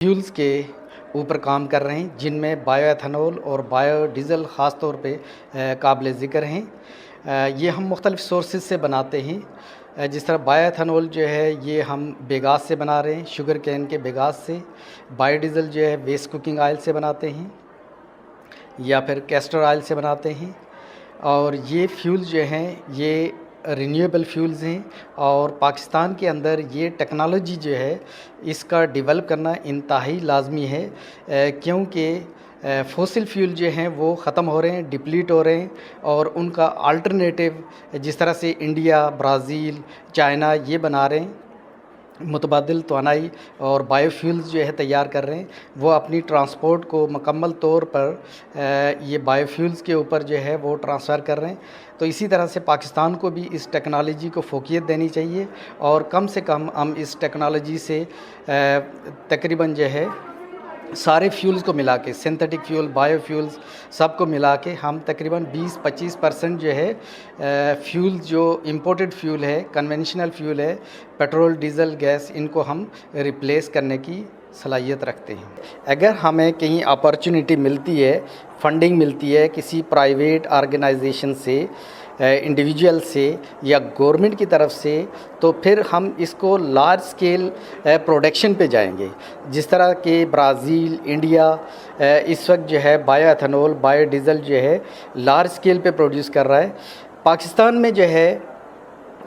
Fuels के ऊपर काम कर रहे हैं, जिनमें बायो एथेनॉल और बायो डीज़ल ख़ास तौर पे काबिल ज़िक्र हैं। ये हम मुख्तलिफ़ सोर्सेज से बनाते हैं। जिस तरह बायो एथेनॉल जो है ये हम बेगास से बना रहे हैं, शुगर कैन के बेगास से। बायो डीज़ल जो है वेस्ट कुकिंग ऑयल से बनाते हैं या फिर कैस्टर ऑयल से बनाते हैं। और ये फ्यूल जो हैं ये रिन्यूएबल फ्यूल्स हैं और पाकिस्तान के अंदर ये टेक्नोलॉजी जो है इसका डेवलप करना इंतहाई लाजमी है, क्योंकि फॉसिल फ्यूल जो हैं वो ख़त्म हो रहे हैं, डिप्लीट हो रहे हैं और उनका अल्टरनेटिव जिस तरह से इंडिया, ब्राज़ील, चाइना ये बना रहे हैं, मुतबादिल तवानाई और बायोफ्यूल्स जो है तैयार कर रहे हैं, वो अपनी ट्रांसपोर्ट को मुकम्मल तौर पर ये बायोफ्यूल्स के ऊपर जो है वो ट्रांसफ़र कर रहे हैं। तो इसी तरह से पाकिस्तान को भी इस टेक्नोलॉजी को फ़ोकियत देनी चाहिए और कम से कम हम इस टेक्नोलॉजी से तकरीबन जो है सारे फ्यूल्स को मिला के, सिंथेटिक फ्यूल, बायोफ्यूल्स सबको मिला के हम तकरीबन 20-25% जो है फ्यूल जो इंपोर्टेड फ्यूल है, कन्वेंशनल फ्यूल है, पेट्रोल, डीज़ल, गैस, इनको हम रिप्लेस करने की सलाहियत रखते हैं। अगर हमें कहीं अपॉर्चुनिटी मिलती है, फंडिंग मिलती है किसी प्राइवेट ऑर्गेनाइजेशन से, इंडिविजुअल से या गवर्नमेंट की तरफ से, तो फिर हम इसको लार्ज स्केल प्रोडक्शन पे जाएंगे। जिस तरह के ब्राज़ील, इंडिया इस वक्त जो है बायो एथेनॉल, बायो डीज़ल जो है लार्ज स्केल पे प्रोड्यूस कर रहा है। पाकिस्तान में जो है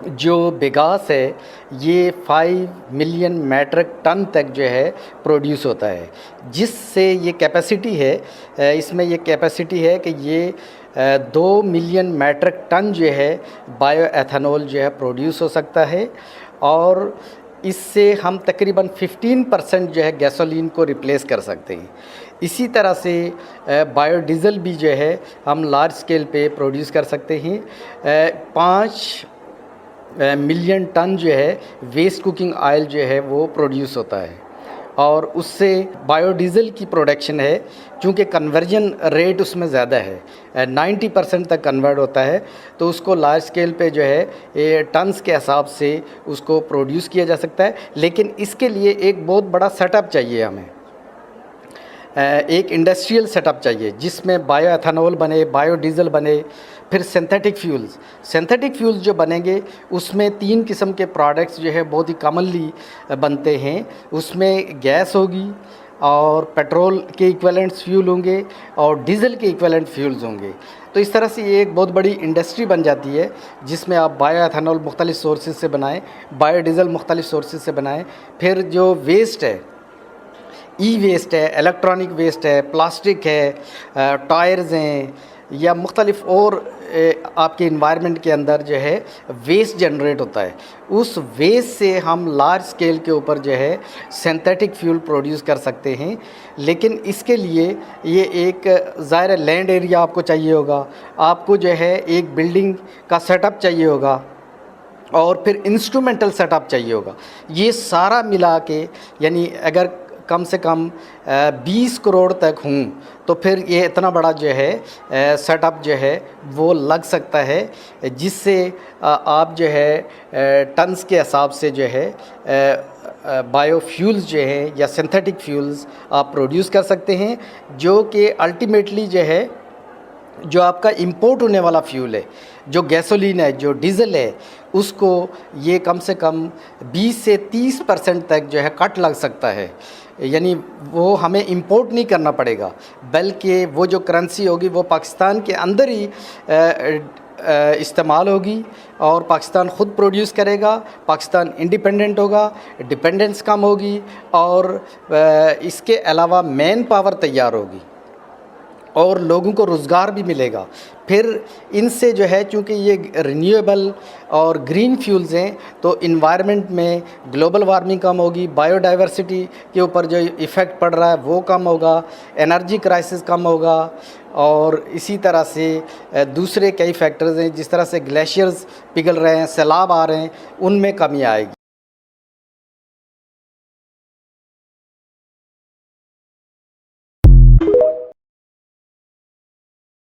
जो बेगास है ये 5 मिलियन मैट्रिक टन तक जो है प्रोड्यूस होता है, जिससे ये कैपेसिटी है, इसमें ये कैपेसिटी है कि ये 2 मिलियन मैट्रिक टन जो है बायो एथेनॉल जो है प्रोड्यूस हो सकता है और इससे हम तकरीबन 15% जो है गैसोलीन को रिप्लेस कर सकते हैं। इसी तरह से बायो डीज़ल भी जो है हम लार्ज स्केल पे प्रोड्यूस कर सकते हैं। 5 मिलियन टन जो है वेस्ट कुकिंग ऑयल जो है वो प्रोड्यूस होता है और उससे बायोडीज़ल की प्रोडक्शन है, चूँकि कन्वर्जन रेट उसमें ज़्यादा है, 90% तक कन्वर्ट होता है, तो उसको लार्ज स्केल पे जो है ये टन्स के हिसाब से उसको प्रोड्यूस किया जा सकता है। लेकिन इसके लिए एक बहुत बड़ा सेटअप चाहिए हमें, एक इंडस्ट्रियल सेटअप चाहिए जिसमें बायो एथेनॉल बने, बायो डीज़ल बने, फिर सिंथेटिक फ्यूल्स जो बनेंगे उसमें 3 किस्म के प्रोडक्ट्स जो है बहुत ही कॉमनली बनते हैं। उसमें गैस होगी और पेट्रोल के इक्विवेलेंट्स फ्यूल होंगे और डीज़ल के इक्विवेलेंट फ्यूल्स होंगे। तो इस तरह से ये एक बहुत बड़ी इंडस्ट्री बन जाती है जिसमें आप बायो एथेनॉल मुख्तलिफ़ सोर्सेज से बनाएं, बायो डीज़ल मुख्तलिफ़ सोर्सेज से बनाएं। फिर जो वेस्ट है, ई वेस्ट है, इलेक्ट्रॉनिक वेस्ट है, प्लास्टिक है, टायर्स हैं या मुख्तलिफ़ और आपके इन्वायरमेंट के अंदर जो है वेस्ट जनरेट होता है, उस वेस्ट से हम लार्ज स्केल के ऊपर जो है सिंथेटिक फ्यूल प्रोड्यूस कर सकते हैं। लेकिन इसके लिए ये एक ज़ाहिर लैंड एरिया आपको चाहिए होगा, आपको जो है एक बिल्डिंग का सेटअप चाहिए होगा और फिर इंस्ट्रूमेंटल सेटअप चाहिए होगा। ये सारा मिला के यानी अगर कम से कम 20 करोड़ तक हूँ तो फिर ये इतना बड़ा जो है सेटअप जो है वो लग सकता है, जिससे आप जो है टन्स के हिसाब से जो है बायोफ्यूल्स जो हैं या सिंथेटिक फ्यूल्स आप प्रोड्यूस कर सकते हैं, जो कि अल्टीमेटली जो है जो आपका इंपोर्ट होने वाला फ्यूल है, जो गैसोलीन है, जो डीज़ल है, उसको ये कम से कम 20 से 30% तक जो है कट लग सकता है। यानी वो हमें इंपोर्ट नहीं करना पड़ेगा, बल्कि वो जो करेंसी होगी वो पाकिस्तान के अंदर ही इस्तेमाल होगी और पाकिस्तान ख़ुद प्रोड्यूस करेगा, पाकिस्तान इंडिपेंडेंट होगा, डिपेंडेंस कम होगी और इसके अलावा मैन पावर तैयार होगी और लोगों को रोज़गार भी मिलेगा। फिर इनसे जो है चूँकि ये रिन्यूएबल और ग्रीन फ्यूल्स हैं तो इन्वायरमेंट में ग्लोबल वार्मिंग कम होगी, बायोडाइवर्सिटी के ऊपर जो इफ़ेक्ट पड़ रहा है वो कम होगा, एनर्जी क्राइसिस कम होगा और इसी तरह से दूसरे कई फैक्टर्स हैं, जिस तरह से ग्लेशियर्स पिघल रहे हैं, सैलाब आ रहे हैं, उनमें कमी आएगी।